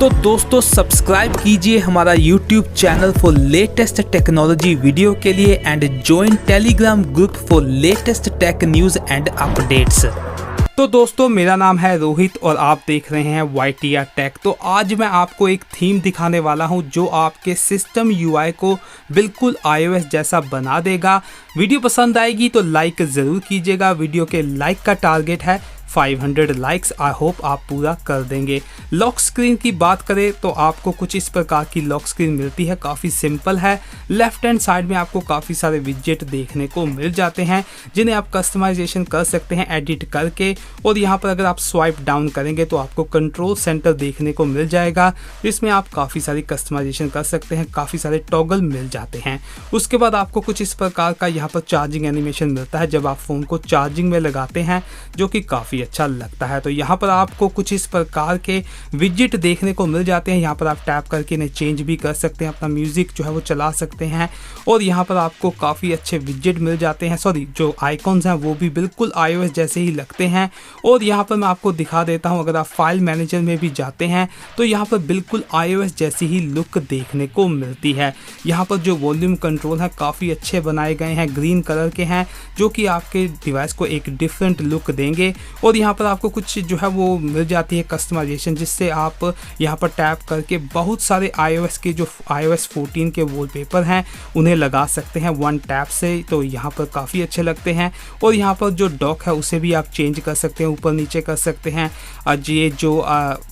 तो दोस्तों सब्सक्राइब कीजिए हमारा YouTube channel for latest technology video के लिए and join Telegram group for latest tech news and updates. तो दोस्तों मेरा नाम है रोहित और आप देख रहे हैं YTR टेक। तो आज मैं आपको एक थीम दिखाने वाला हूं जो आपके सिस्टम UI को बिल्कुल iOS जैसा बना देगा। वीडियो पसंद आएगी तो लाइक ज़रूर कीजिएगा। वीडियो के लाइक का टारगेट है 500 लाइक्स। आई होप आप पूरा कर देंगे। लॉक स्क्रीन की बात करें तो आपको कुछ इस प्रकार की लॉक स्क्रीन मिलती है। काफ़ी सिंपल है। लेफ्ट हैंड साइड में आपको काफ़ी सारे विजेट देखने को मिल जाते हैं जिन्हें आप कस्टमाइजेशन कर सकते हैं एडिट करके। और यहाँ पर अगर आप स्वाइप डाउन करेंगे तो आपको कंट्रोल सेंटर देखने को मिल जाएगा जिसमें आप काफ़ी सारी कस्टमाइजेशन कर सकते हैं। काफ़ी सारे टॉगल मिल जाते हैं। उसके बाद आपको कुछ इस प्रकार का यहाँ पर चार्जिंग एनिमेशन मिलता है जब आप फ़ोन को चार्जिंग में लगाते हैं, जो कि काफ़ी अच्छा लगता है। तो यहाँ पर आपको कुछ इस प्रकार के विजेट देखने को मिल जाते हैं। यहाँ पर आप टैप करके इन्हें चेंज भी कर सकते हैं, अपना म्यूजिक जो है वो चला सकते हैं। और यहाँ पर आपको काफ़ी अच्छे विजेट मिल जाते हैं। सॉरी, जो आइकॉन्स हैं वो भी बिल्कुल iOS जैसे ही लगते हैं। और यहाँ पर मैं आपको दिखा देता हूँ, अगर आप फाइल मैनेजर में भी जाते हैं तो यहाँ पर बिल्कुल iOS जैसी ही लुक देखने को मिलती है। यहाँ पर जो वॉल्यूम कंट्रोल है काफ़ी अच्छे बनाए गए हैं, ग्रीन कलर के हैं, जो कि आपके डिवाइस को एक डिफरेंट लुक देंगे। और यहाँ पर आपको कुछ जो है वो मिल जाती है कस्टमाइजेशन, जिससे आप यहाँ पर टैप करके बहुत सारे iOS के जो iOS 14 के वॉलपेपर हैं उन्हें लगा सकते हैं वन टैप से। तो यहाँ पर काफ़ी अच्छे लगते हैं। और यहाँ पर जो डॉक है उसे भी आप चेंज कर सकते हैं, ऊपर नीचे कर सकते हैं। आज ये जो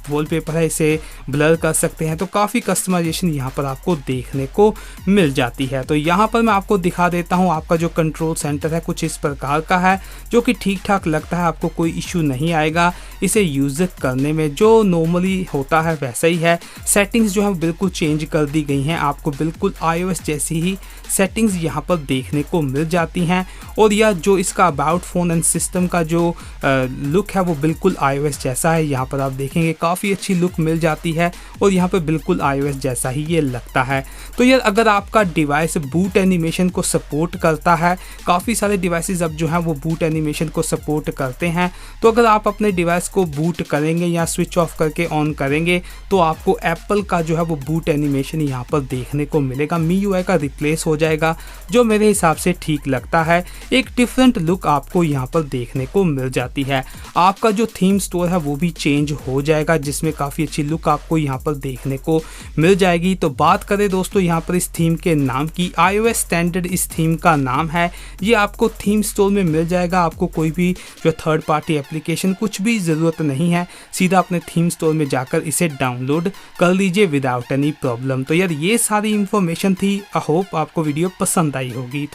वॉलपेपर है इसे ब्लर कर सकते हैं। तो काफ़ी कस्टमाइजेशन यहाँ पर आपको देखने को मिल जाती है। तो यहाँ पर मैं आपको दिखा देता हूँ, आपका जो कंट्रोल सेंटर है कुछ इस प्रकार का है, जो कि ठीक ठाक लगता है। आपको कोई इशू नहीं आएगा इसे यूज़ करने में, जो नॉर्मली होता है वैसा ही है। सेटिंग्स जो है बिल्कुल चेंज कर दी गई हैं। आपको बिल्कुल iOS जैसी ही सेटिंग्स यहाँ पर देखने को मिल जाती हैं। और यह जो इसका अबाउट फ़ोन एंड सिस्टम का जो लुक है वो बिल्कुल iOS जैसा है। यहाँ पर आप देखेंगे काफ़ी अच्छी लुक मिल जाती है और यहाँ पर बिल्कुल iOS जैसा ही ये लगता है। तो यार अगर आपका डिवाइस बूट एनिमेशन को सपोर्ट करता है, काफ़ी सारे डिवाइसेस अब जो हैं वो बूट एनिमेशन को सपोर्ट करते हैं। तो अगर आप अपने डिवाइस को बूट करेंगे या स्विच ऑफ करके ऑन करेंगे तो आपको एप्पल का जो है वो बूट एनिमेशन यहाँ पर देखने को मिलेगा। MIUI का रिप्लेस हो जाएगा, जो मेरे हिसाब से ठीक लगता है। एक डिफरेंट लुक आपको यहाँ पर देखने को मिल जाती है। आपका जो थीम स्टोर है वो भी चेंज हो जाएगा, जिसमें काफ़ी अच्छी लुक आपको यहाँ पर देखने को मिल जाएगी। तो बात करें दोस्तों यहाँ पर इस थीम के नाम की, iOS स्टैंडर्ड इस थीम का नाम है। ये आपको थीम स्टोर में मिल जाएगा। आपको कोई भी जो थर्ड पार्टी एप्लीकेशन कुछ भी ज़रूरत नहीं है, सीधा अपने थीम स्टोर में जाकर इसे डाउनलोड कर लीजिए विदाउट एनी प्रॉब्लम। तो यार ये सारी इन्फॉर्मेशन थी। आई होप आपको वीडियो पसंद आई होगी।